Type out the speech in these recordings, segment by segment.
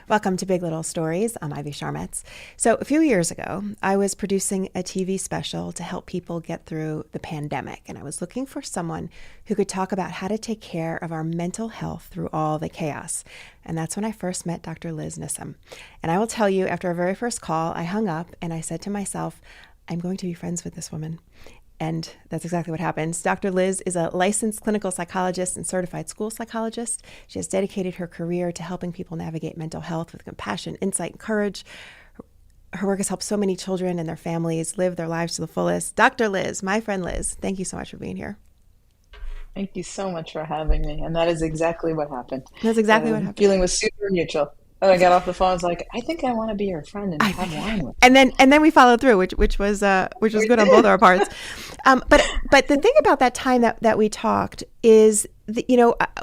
Welcome to Big Little Stories. I'm Ivy Sharmetz. So, a few years ago, I was producing a TV special to help people get through the pandemic, and I was looking for someone who could talk about how to take care of our mental health through all the chaos. And that's when I first met Dr. Liz Nissim. And I will tell you, after our very first call, I hung up and I said to myself, I'm going to be friends with this woman. And that's exactly what happens. Dr. Liz is a licensed clinical psychologist and certified school psychologist. She has dedicated her career to helping people navigate mental health with compassion, insight, and courage. Her work has helped so many children and their families live their lives to the fullest. Dr. Liz, my friend Liz, thank you so much for being here. Thank you so much for having me. And that is exactly what happened. That's exactly what The happened. feeling was super mutual. And I got off the phone. I was like, I think I want to be your friend and I have think, wine with and then we followed through, which was you. We good on both did. our parts. But the thing about that time that we talked is that,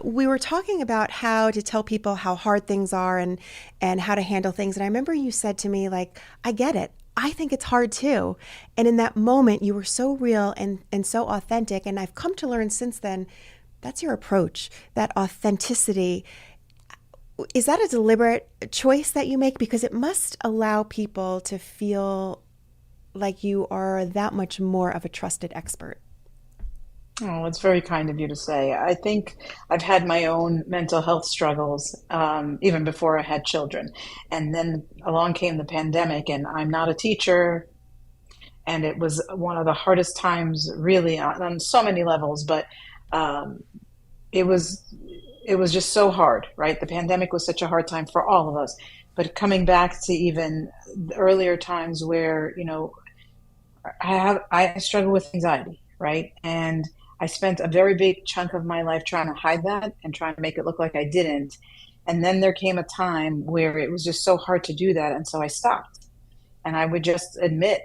we were talking about how to tell people how hard things are and how to handle things. And I remember you said to me, like, I get it. I think it's hard too. And in that moment, you were so real and so authentic. And I've come to learn since then, that's your approach, that authenticity. Is that a deliberate choice that you make? Because it must allow people to feel like you are that much more of a trusted expert. Oh, it's very kind of you to say. I think I've had my own mental health struggles even before I had children. And then along came the pandemic, and I'm not a teacher. And it was one of the hardest times, really, on so many levels. But um, it was it was just so hard, right? The pandemic was such a hard time for all of us. But coming back to even the earlier times where, I struggle with anxiety, right? And I spent a very big chunk of my life trying to hide that and trying to make it look like I didn't. And then there came a time where it was just so hard to do that, and so I stopped. And I would just admit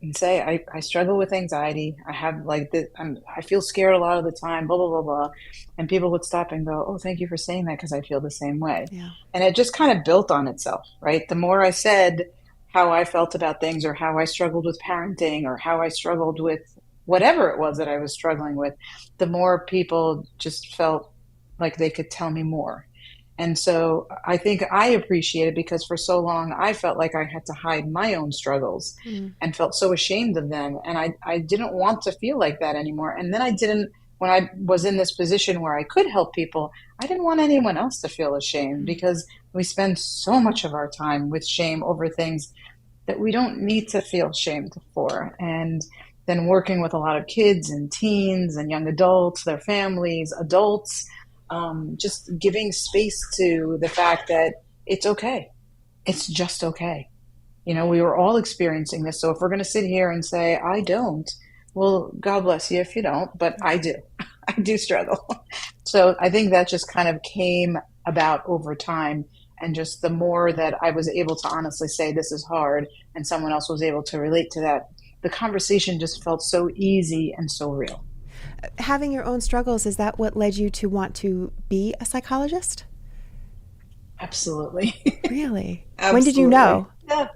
and say, I struggle with anxiety. I have like I feel scared a lot of the time, blah, blah, blah, blah. And people would stop and go, oh, thank you for saying that because I feel the same way. Yeah. And it just kind of built on itself, right? The more I said how I felt about things or how I struggled with parenting or how I struggled with whatever it was that I was struggling with, the more people just felt like they could tell me more. And so I think I appreciate it because for so long I felt like I had to hide my own struggles Mm. and felt so ashamed of them. And I didn't want to feel like that anymore. And then I didn't, when I was in this position where I could help people, I didn't want anyone else to feel ashamed Mm. because we spend so much of our time with shame over things that we don't need to feel shamed for. And then working with a lot of kids and teens and young adults, their families, adults, just giving space to the fact that it's okay. It's just okay. We were all experiencing this. So if we're going to sit here and say, I don't, well, God bless you if you don't, but I do. I do struggle. So I think that just kind of came about over time. And just the more that I was able to honestly say, this is hard, and someone else was able to relate to that, the conversation just felt so easy and so real. Having your own struggles, is that what led you to want to be a psychologist? Absolutely. Really? When did you Absolutely. know? Yeah.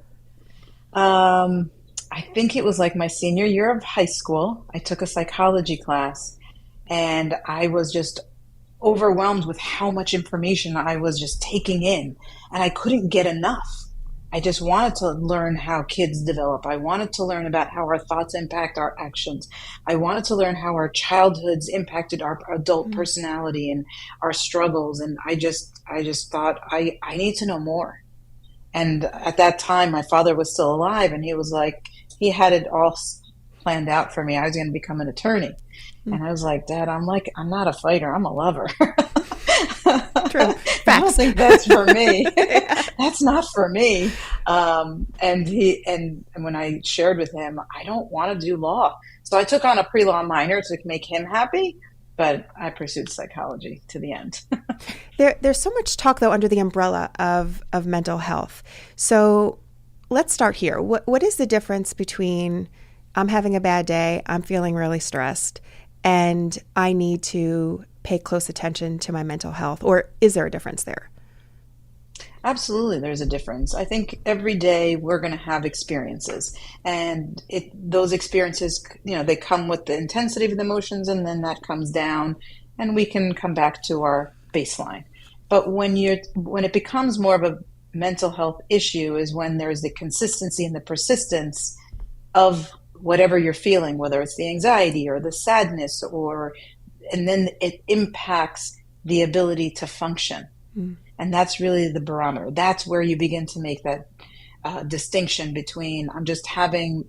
Um, I think it was like my senior year of high school. I took a psychology class and I was just overwhelmed with how much information I was just taking in, and I couldn't get enough. I just wanted to learn how kids develop. I wanted to learn about how our thoughts impact our actions. I wanted to learn how our childhoods impacted our adult Mm. personality and our struggles. And I just thought I need to know more. And at that time, my father was still alive, and he was like, he had it all planned out for me. I was going to become an attorney. Mm. And I was like, Dad, I'm not a fighter. I'm a lover. True. I don't Facts. think that's for me. Yeah. That's not for me. And when I shared with him, I don't want to do law. So I took on a pre-law minor to make him happy, but I pursued psychology to the end. There's so much talk, though, under the umbrella of mental health. So let's start here. What is the difference between I'm having a bad day, I'm feeling really stressed, and I need to pay close attention to my mental health? Or is there a difference there? Absolutely, there's a difference. I think every day we're going to have experiences, and those experiences, they come with the intensity of the emotions, and then that comes down, and we can come back to our baseline. But when it becomes more of a mental health issue is when there's the consistency and the persistence of whatever you're feeling, whether it's the anxiety or the sadness, or and then it impacts the ability to function. Mm. And that's really the barometer. That's where you begin to make that distinction between I'm just having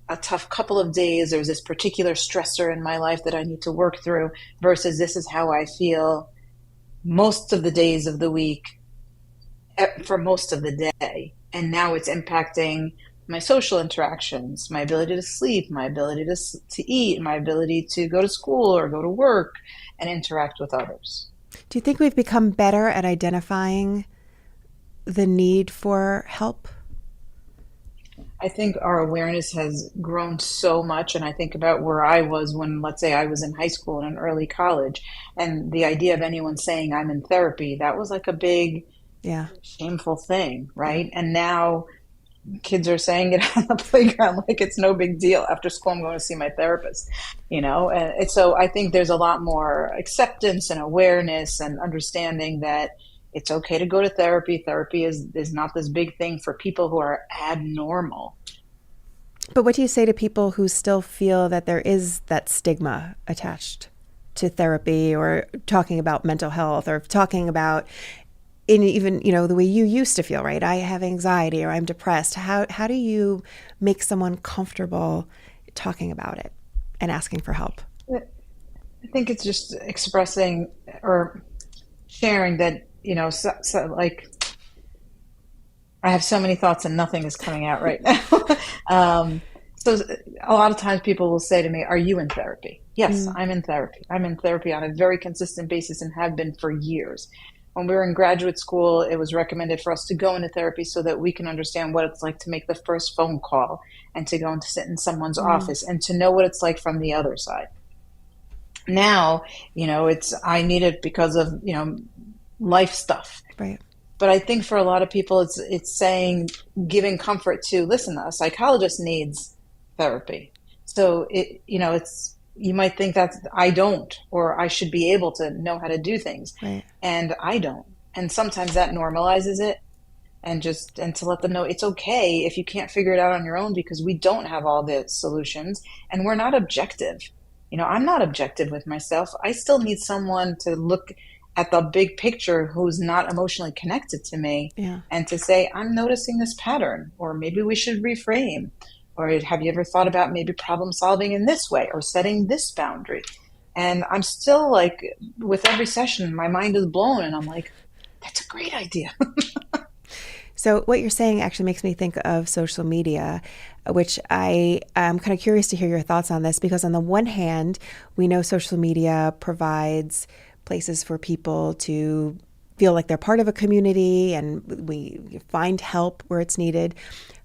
a tough couple of days, there's this particular stressor in my life that I need to work through, versus this is how I feel most of the days of the week for most of the day. And now it's impacting my social interactions, my ability to sleep, my ability to eat, my ability to go to school or go to work and interact with others. Do you think we've become better at identifying the need for help? I think our awareness has grown so much. And I think about where I was when, let's say, I was in high school and in early college, and the idea of anyone saying I'm in therapy, that was like a big, Yeah. shameful thing, Yeah. right? And now kids are saying it on the playground like it's no big deal. After school, I'm going to see my therapist, And so I think there's a lot more acceptance and awareness and understanding that it's okay to go to therapy. Therapy is not this big thing for people who are abnormal. But what do you say to people who still feel that there is that stigma attached to therapy or talking about mental health or talking about in even, the way you used to feel, right? I have anxiety or I'm depressed. How do you make someone comfortable talking about it and asking for help? I think it's just expressing or sharing that, like I have so many thoughts and nothing is coming out right now. So a lot of times people will say to me, "Are you in therapy?" Yes, Mm. I'm in therapy. I'm in therapy on a very consistent basis and have been for years. When we were in graduate school, it was recommended for us to go into therapy so that we can understand what it's like to make the first phone call and to go and to sit in someone's Mm. office and to know what it's like from the other side. Now, it's I need it because of, life stuff. Right. But I think for a lot of people, it's saying, giving comfort to, listen, a psychologist needs therapy. So it's you might think that I don't, or I should be able to know how to do things, Right. and I don't. And sometimes that normalizes it, and to let them know it's okay if you can't figure it out on your own, because we don't have all the solutions and we're not objective. I'm not objective with myself. I still need someone to look at the big picture who's not emotionally connected to me Yeah. and to say, I'm noticing this pattern, or maybe we should reframe. Or have you ever thought about maybe problem solving in this way or setting this boundary? And I'm still like, with every session, my mind is blown and I'm like, that's a great idea. So what you're saying actually makes me think of social media, which I'm kind of curious to hear your thoughts on this, because on the one hand, we know social media provides places for people to feel like they're part of a community and we find help where it's needed.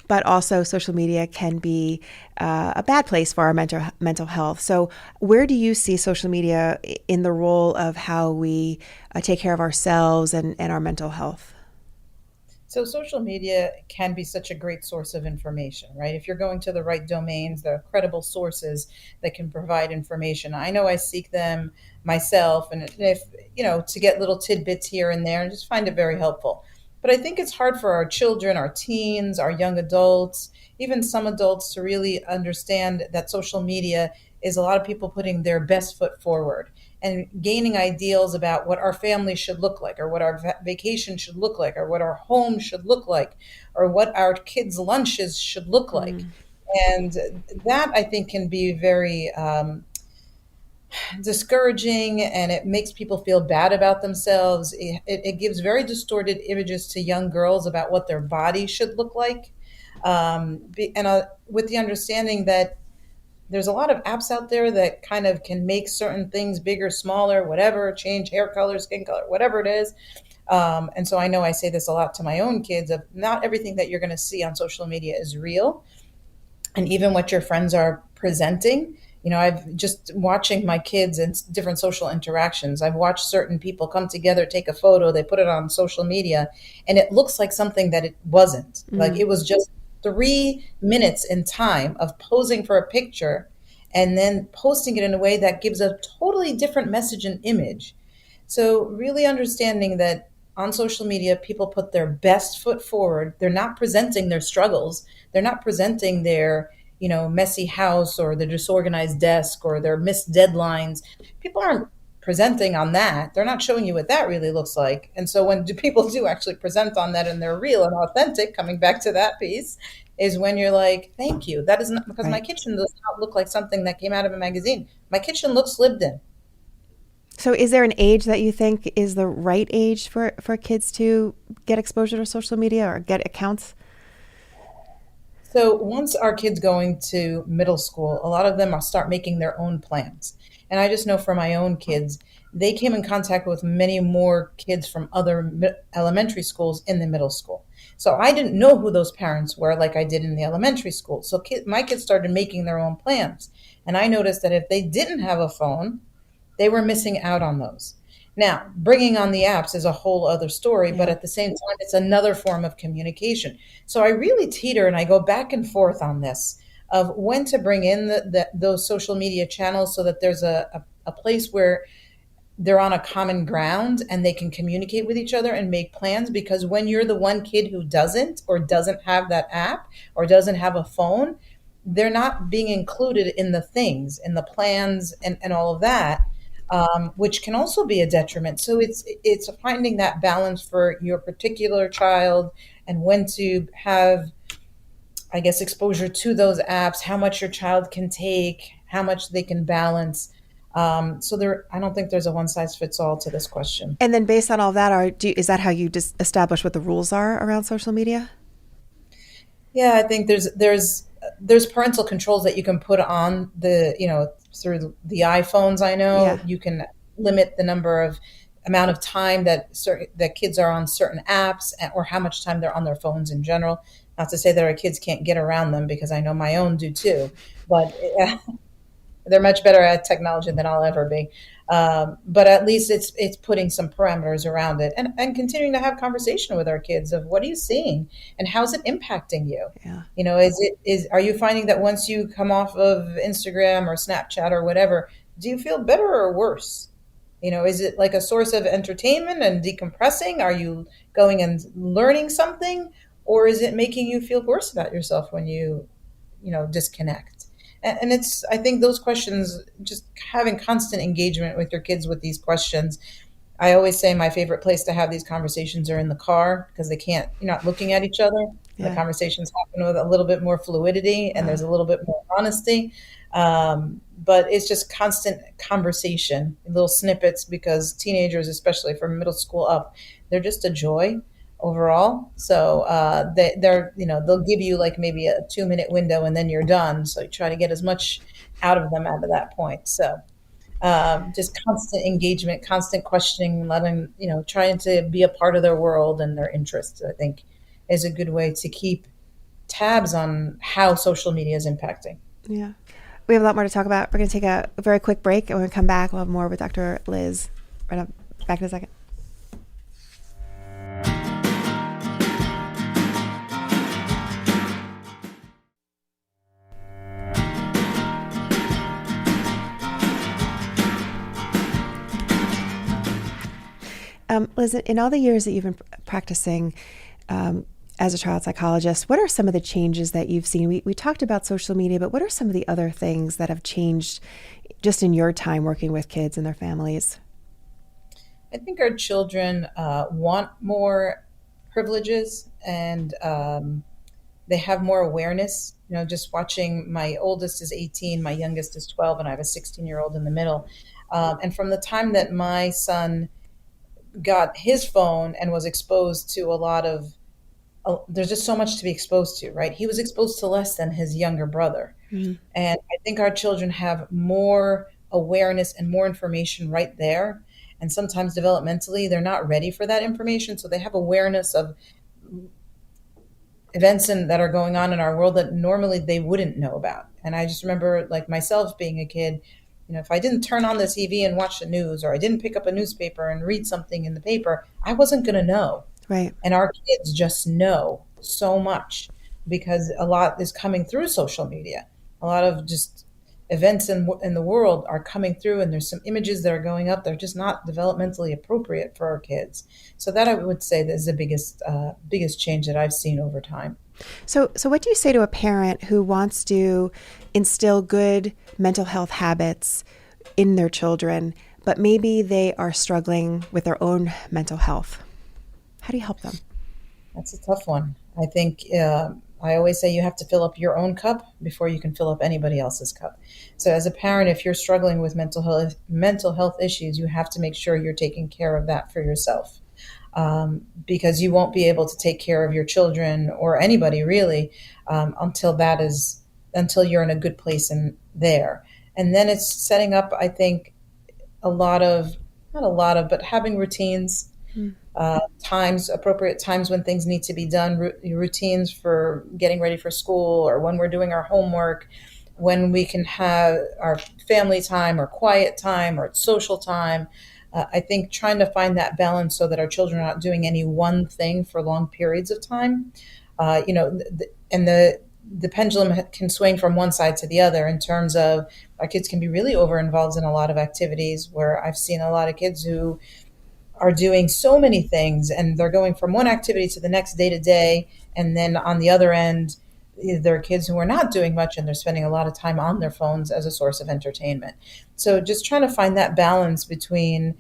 But also social media can be a bad place for our mental health. So where do you see social media in the role of how we take care of ourselves and our mental health? So social media can be such a great source of information, right? If you're going to the right domains, there are credible sources that can provide information. I know I seek them myself, and if, to get little tidbits here and there, and just find it very helpful. But I think it's hard for our children, our teens, our young adults, even some adults to really understand that social media is a lot of people putting their best foot forward and gaining ideals about what our family should look like, or what our vacation should look like, or what our home should look like, or what our kids' lunches should look like. Mm. And that, I think, can be very discouraging, and it makes people feel bad about themselves. It gives very distorted images to young girls about what their body should look like. With the understanding that there's a lot of apps out there that kind of can make certain things bigger, smaller, whatever, change hair color, skin color, whatever it is. And so I know I say this a lot to my own kids of not everything that you're going to see on social media is real. And even what your friends are presenting, I've just watching my kids in different social interactions. I've watched certain people come together, take a photo, they put it on social media, and it looks like something that it wasn't. Like Mm. it was just 3 minutes in time of posing for a picture and then posting it in a way that gives a totally different message and image. So really understanding that on social media, people put their best foot forward. They're not presenting their struggles. They're not presenting their, messy house or their disorganized desk or their missed deadlines. People aren't presenting on that. They're not showing you what that really looks like. And so when people do actually present on that and they're real and authentic, coming back to that piece, is when you're like, thank you. That isn't because my Right. kitchen does not look like something that came out of a magazine. My kitchen looks lived in. So, is there an age that you think is the right age for kids to get exposure to social media or get accounts? So once our kids going to middle school, a lot of them will start making their own plans. And I just know for my own kids, they came in contact with many more kids from other elementary schools in the middle school. So I didn't know who those parents were like I did in the elementary school. So my kids started making their own plans. And I noticed that if they didn't have a phone, they were missing out on those. Now, bringing on the apps is a whole other story, but Yeah. at the same time, it's another form of communication. So I really teeter and I go back and forth on this of when to bring in those social media channels so that there's a place where they're on a common ground and they can communicate with each other and make plans. Because when you're the one kid who doesn't or doesn't have that app or doesn't have a phone, they're not being included in the things, in the plans and all of that, which can also be a detriment. So it's finding that balance for your particular child and when to have, I guess, exposure to those apps, how much your child can take, how much they can balance. So I don't think there's a one size fits all to this question. And then, based on all that, is that how you just establish what the rules are around social media? Yeah, I think there's parental controls that you can put on through the iPhones. I know Yeah. you can limit the number of amount of time that kids are on certain apps or how much time they're on their phones in general. Not to say that our kids can't get around them because I know my own do too, but they're much better at technology than I'll ever be. But at least it's putting some parameters around it and continuing to have conversation with our kids of what are you seeing and how's it impacting you? Yeah. Are you finding that once you come off of Instagram or Snapchat or whatever, do you feel better or worse? Is it like a source of entertainment and decompressing? Are you going and learning something? Or is it making you feel worse about yourself when you disconnect? And it's, I think those questions, just having constant engagement with your kids with these questions. I always say my favorite place to have these conversations are in the car because you're not looking at each other. And the Yeah. conversations happen with a little bit more fluidity and Uh, there's a little bit more honesty. But it's just constant conversation, little snippets, because teenagers, especially from middle school up, they're just a joy overall. So they'll give you like maybe a 2 minute window and then you're done. So you try to get as much out of them out of that point. So just constant engagement, constant questioning, letting trying to be a part of their world and their interests. I think is a good way to keep tabs on how social media is impacting. yeah. We have a lot more to talk about. We're going to take a very quick break, and when we come back, we'll have more with Dr. Liz. Right up, back in a second. Liz, in all the years that you've been practicing as a child psychologist, what are some of the changes that you've seen? We talked about social media, but what are some of the other things that have changed just in your time working with kids and their families? I think our children want more privileges and they have more awareness. Just watching, my oldest is 18, my youngest is 12, and I have a 16-year-old in the middle. And from the time that my son got his phone and was exposed to a lot of, there's just so much to be exposed to, right? He was exposed to less than his younger brother. Mhm. And I think our children have more awareness and more information right there. And sometimes developmentally, they're not ready for that information. So they have awareness of events that are going on in our world that normally they wouldn't know about. And I just remember, like myself being a kid, if I didn't turn on the TV and watch the news, or I didn't pick up a newspaper and read something in the paper, I wasn't going to know. Right. And our kids just know so much because a lot is coming through social media. A lot of just events in the world are coming through, and there's some images that are going up. They're just not developmentally appropriate for our kids. So that I would say is the biggest change that I've seen over time. So what do you say to a parent who wants to instill good mental health habits in their children, but maybe they are struggling with their own mental health? How do you help them? That's a tough one. I think I always say you have to fill up your own cup before you can fill up anybody else's cup. So as a parent, if you're struggling with mental health issues, you have to make sure you're taking care of that for yourself. Because you won't be able to take care of your children or anybody really until you're in a good place in there. And then it's setting up, I think, not a lot of, but having routines, appropriate times when things need to be done, routines for getting ready for school or when we're doing our homework, when we can have our family time or quiet time or social time. I think trying to find that balance so that our children are not doing any one thing for long periods of time, and the pendulum can swing from one side to the other in terms of our kids can be really over involved in a lot of activities where I've seen a lot of kids who are doing so many things and they're going from one activity to the next day to day. And then on the other end, there are kids who are not doing much and they're spending a lot of time on their phones as a source of entertainment. So just trying to find that balance between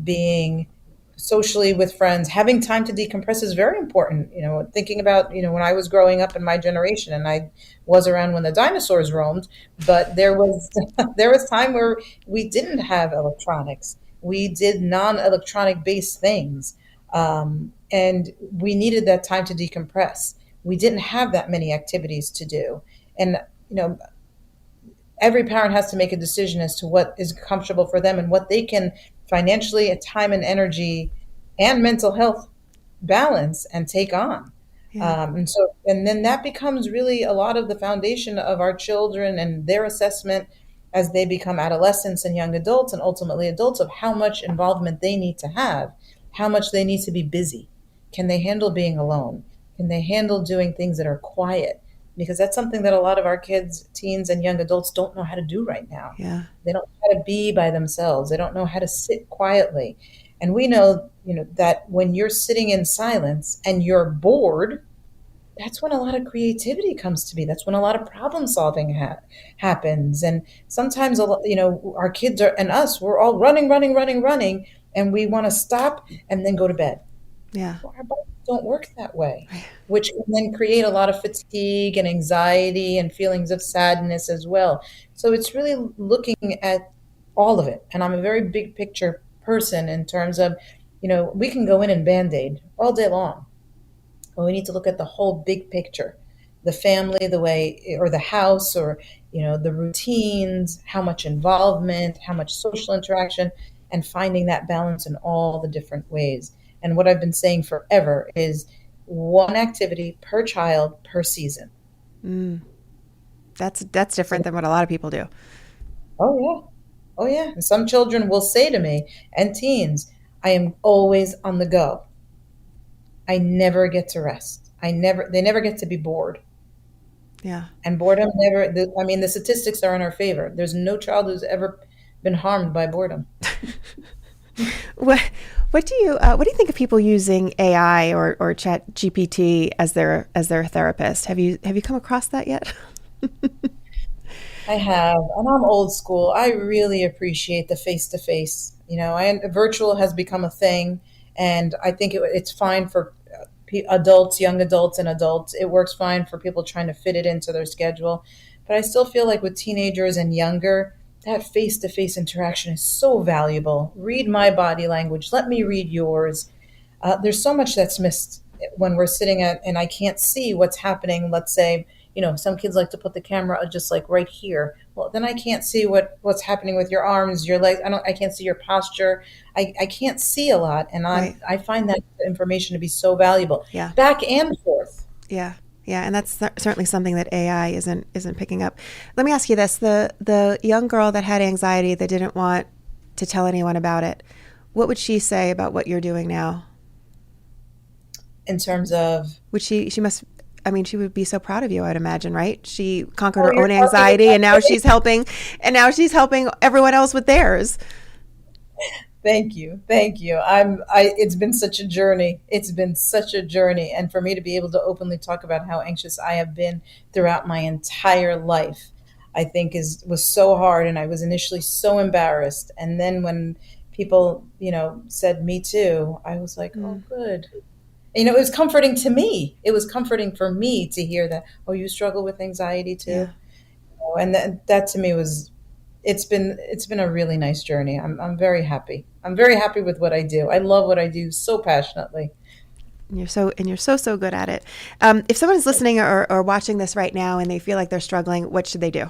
being socially with friends, having time to decompress is very important. Thinking about, when I was growing up in my generation, and I was around when the dinosaurs roamed, but there was there was time where we didn't have electronics. We did non-electronic based things. And we needed that time to decompress. We didn't have that many activities to do. And, every parent has to make a decision as to what is comfortable for them and what they can financially, time and energy and mental health balance and take on. Yeah. And then that becomes really a lot of the foundation of our children and their assessment as they become adolescents and young adults and ultimately adults of how much involvement they need to have, how much they need to be busy. Can they handle being alone? Can they handle doing things that are quiet? Because that's something that a lot of our kids, teens and young adults don't know how to do right now. Yeah. They don't know how to be by themselves. They don't know how to sit quietly. And we know, that when you're sitting in silence and you're bored, that's when a lot of creativity comes to be. That's when a lot of problem solving happens. And sometimes, our kids and us, we're all running, and we want to stop and then go to bed. Yeah. Well, our bodies don't work that way, which can then create a lot of fatigue and anxiety and feelings of sadness as well. So it's really looking at all of it. And I'm a very big picture person in terms of, we can go in and Band-Aid all day long. But we need to look at the whole big picture, the family, the way, or the house, or, the routines, how much involvement, how much social interaction, and finding that balance in all the different ways. And what I've been saying forever is one activity per child per season. That's different than what a lot of people do. Oh, yeah. Oh, yeah. And some children will say to me, and teens, I am always on the go. I never get to rest. They never get to be bored. Yeah. And boredom the statistics are in our favor. There's no child who's ever been harmed by boredom. What do you think of people using AI or Chat GPT as their therapist? Have you come across that yet? I have, and I'm old school. I really appreciate the face to face. Virtual has become a thing, and I think it's fine for adults, young adults, and adults. It works fine for people trying to fit it into their schedule. But I still feel like with teenagers and younger, that face-to-face interaction is so valuable. Read my body language. Let me read yours. There's so much that's missed when we're sitting and I can't see what's happening. Let's say, some kids like to put the camera just like right here. Well, then I can't see what's happening with your arms, your legs. I can't see your posture. I can't see a lot. And Right. I find that information to be so valuable. Yeah. Back and forth. Yeah. Yeah, and that's certainly something that AI isn't picking up. Let me ask you this: the young girl that had anxiety that didn't want to tell anyone about it, what would she say about what you're doing now? In terms of, Would she must I mean, she would be so proud of you, I'd imagine, right? She conquered Oh, her you're own talking anxiety, about and now she's helping everyone else with theirs. Thank you. Thank you. It's been such a journey. It's been such a journey. And for me to be able to openly talk about how anxious I have been throughout my entire life, I think was so hard. And I was initially so embarrassed. And then when people, said me too, I was like, oh, Mm, good. It was comforting to me. It was comforting for me to hear that, oh, you struggle with anxiety too. yeah. And that to me was it's been a really nice journey. I'm very happy. I'm very happy with what I do. I love what I do so passionately. You're so good at it. If someone is listening or watching this right now and they feel like they're struggling, what should they do?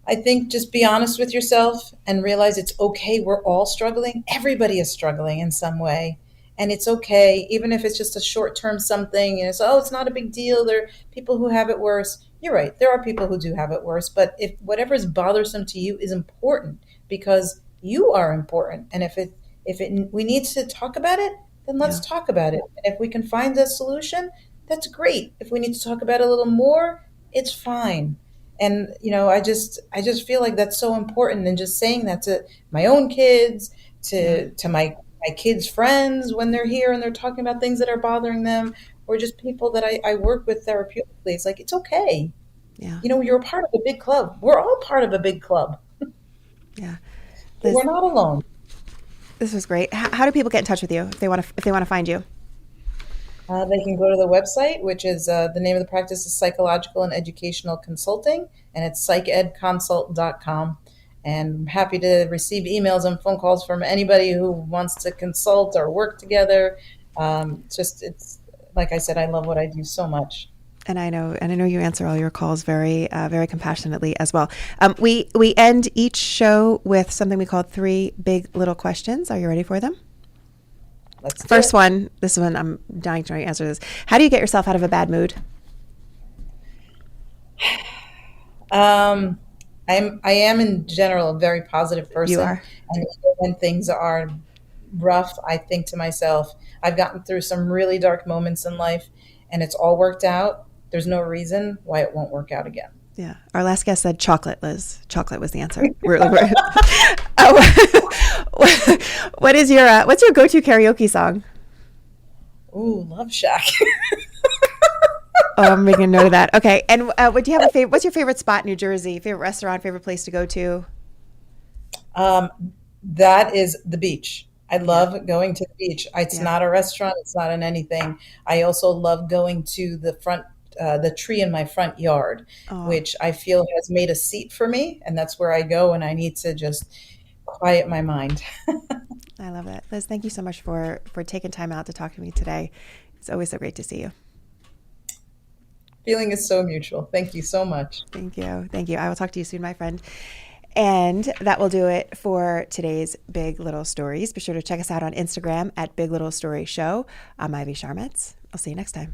I think just be honest with yourself and realize it's okay. We're all struggling. Everybody is struggling in some way. And it's okay, even if it's just a short term something and it's, oh, it's not a big deal. There are people who have it worse. You're right. There are people who do have it worse. But if whatever is bothersome to you is important because you are important. And we need to talk about it, then let's Yeah, talk about it. And if we can find a solution, that's great. If we need to talk about it a little more, it's fine. And I just feel like that's so important, and just saying that to my own kids, yeah, to my kids' friends when they're here and they're talking about things that are bothering them, or just people that I work with therapeutically. It's like, it's okay. yeah, You're a part of a big club. We're all part of a big club. yeah. We're Liz, not alone. this was great. How do people get in touch with you if they want to find you? They can go to the website, which is the name of the practice is Psychological and Educational Consulting, and it's psychedconsult.com. And I'm happy to receive emails and phone calls from anybody who wants to consult or work together. It's like I said, I love what I do so much. And I know you answer all your calls very compassionately as well. We end each show with something we call 3 big little questions. Are you ready for them? Let's do First it. one, this one I'm dying to answer this. How do you get yourself out of a bad mood? Um, I am in general a very positive You person, are. and even when things are rough, I think to myself, I've gotten through some really dark moments in life, and it's all worked out. There's no reason why it won't work out again. Yeah. Our last guest said chocolate, Liz. Chocolate was the answer. Oh, what's your go-to karaoke song? Ooh, Love Shack. Oh, I'm making a note of that. Okay. And what do you have a favorite? What's your favorite spot in New Jersey? Favorite restaurant? Favorite place to go to? um, that is the beach. I Yeah. love going to the beach. It's Yeah. not a restaurant. It's not in anything. I also love going to the tree in my front yard, Oh, which I feel has made a seat for me, and that's where I go when I need to just quiet my mind. I love it, Liz. Thank you so much for taking time out to talk to me today. It's always so great to see you. Feeling is so mutual. Thank you so much. Thank you. Thank you. I will talk to you soon, my friend. And that will do it for today's Big Little Stories. Be sure to check us out on Instagram at Big Little Story Show. I'm Ivy Sharmetz. I'll see you next time.